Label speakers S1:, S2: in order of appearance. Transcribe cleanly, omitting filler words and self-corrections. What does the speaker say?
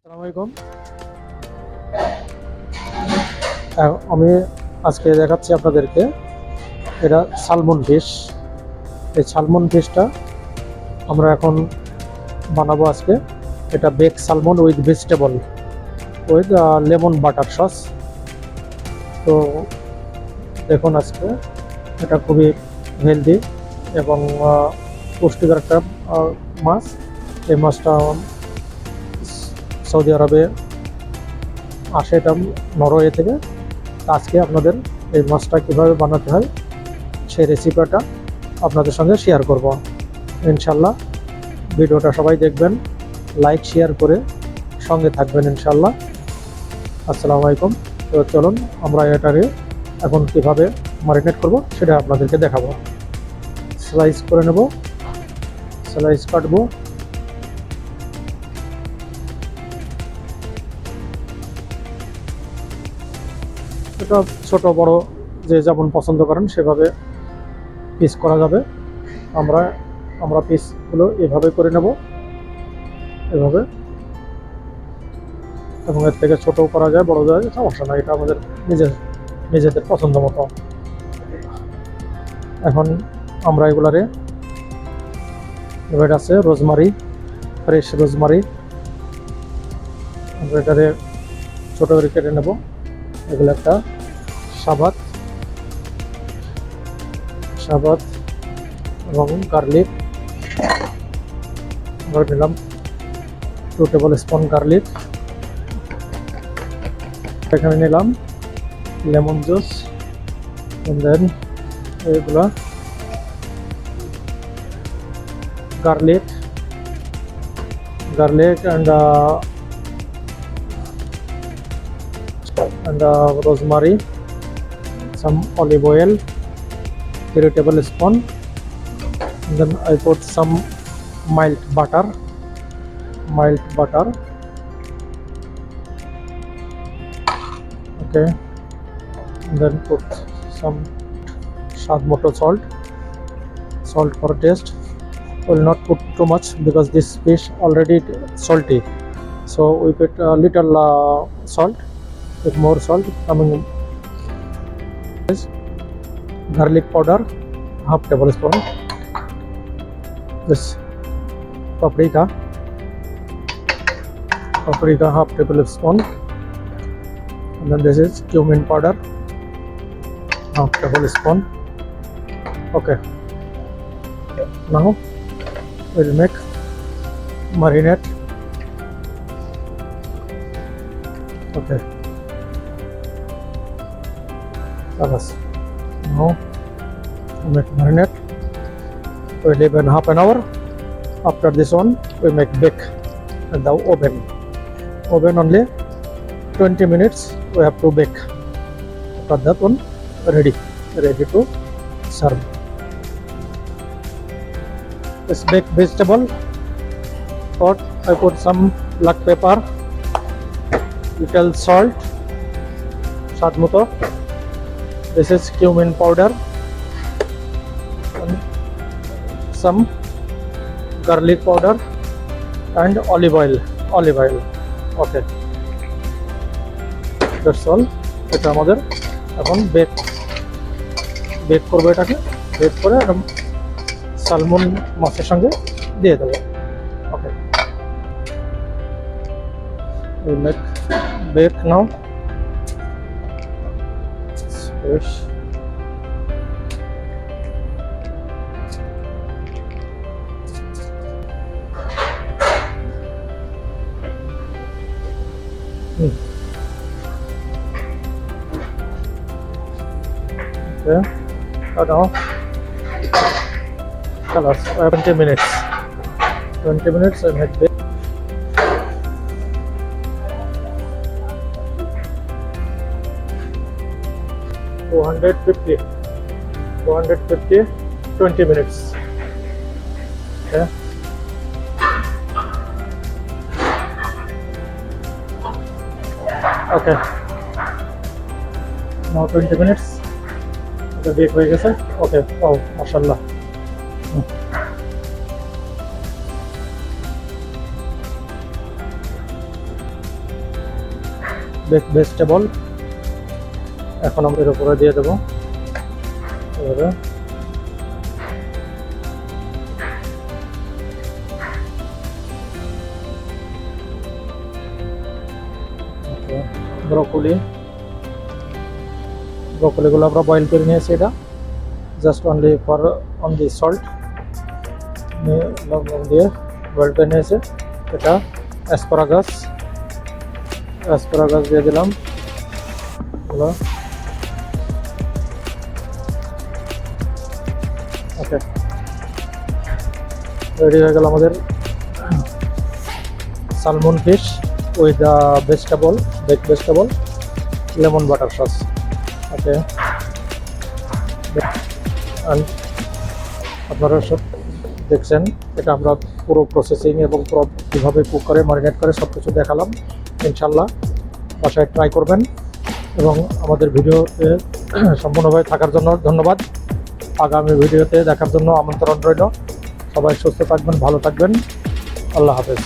S1: আসসালামু আলাইকুম। আমি আজকে দেখাচ্ছি আপনাদেরকে, এটা সালমন ফিশ। এই সালমন ফিশটা আমরা এখন বানাবো আজকে। এটা bake salmon with vegetable with lemon butter sauce. তো দেখুন, আজকে এটা খুবই হেলদি এবং পুষ্টিকর একটা মাছ। এই মাছটা সৌদি আরবে আসে, এটা নরওয়ে থেকে। আজকে আপনাদের এই মাছটা কীভাবে বানাতে হয় সেই রেসিপিটা আপনাদের সঙ্গে শেয়ার করব ইনশাল্লাহ। ভিডিওটা সবাই দেখবেন, লাইক শেয়ার করে সঙ্গে থাকবেন ইনশাল্লাহ। আসসালামু আলাইকুম। তো চলুন আমরা এটাকে এখন কীভাবে ম্যারিনেট করব সেটা আপনাদেরকে দেখাবো। স্লাইস করে নেব, স্লাইস কাটবো। এটা ছোট বড় যে যেমন পছন্দ করেন সেভাবে পিস করা যাবে। আমরা পিসগুলো এভাবে করে নেব, এভাবে, এবং এর থেকে ছোটও করা যায়, বড় যায়, সমস্যা নাই। এটা আমাদের নিজেদের পছন্দ মতো। এখন আমরা এগুলারে, এবার আছে রোজমারি, ফ্রেশ রোজমারি, আমরা এটারে ছোটো করে কেটে নেব। এগুলো একটা সাবাত এবং গার্লিক আমরা নিলাম 2 টেবিল স্পুন গার্লিক। এখানে নিলাম লেমন জুস, দেন এগুলা garlic and rosemary, some olive oil, 3 tablespoon, and then I put some mild butter, okay, and then put some স্বাদ মতো salt for taste. Will not put too much because this fish already salty, so we put a little salt, with more salt coming. Garlic powder half tablespoon, this paprika half tablespoon, and then this is cumin powder half tablespoon. Okay, now we'll make marinade. Okay, now we make marinade. We leave in half an hour. After this one we make bake in the oven only 20 minutes we have to bake. After that one ready to serve. This baked vegetable pot, I put some black pepper, little salt, স্বাদ মতো. This is cumin powder, and some garlic powder and olive oil. Okay, that's all. এটা আমাদের এখন bake করবো। এটাকে bake করে salmon মাছের সঙ্গে দিয়ে দেবো। ওকে, we'll make bake now. Fish. Okay, now colors 20 minutes I make bake. 250 20 minutes. Okay, now 20 minutes এটা বেক হয়ে গেছে। ওকে, ও মাশাআল্লাহ। ভেজিটেবল এখন আমরা এর উপরে দিয়ে দেবো এভাবে। ব্রকলিগুলো আমরা বয়েল করে নিয়েছি, এটা just only for on the salt লবণ দিয়ে বয়েল করে নিয়েছে। এটা অ্যাসপারাগাস দিয়ে দিলাম এগুলো। ওকে, রেডি হয়ে গেল আমাদের salmon fish with vegetable, baked vegetable, lemon butter sauce. Okay, আপনারা সব দেখছেন, এটা আমরা পুরো প্রসেসিং এবং পুরো কীভাবে কুক করে ম্যারিনেট করে সব কিছু দেখালাম। ইনশাল্লাহ বাসায় ট্রাই করবেন এবং আমাদের ভিডিওতে সম্পূর্ণভাবে থাকার জন্য ধন্যবাদ। আগামী ভিডিওতে দেখার জন্য আমন্ত্রণ রইল। সবাই সুস্থ থাকবেন, ভালো থাকবেন। আল্লাহ হাফেজ।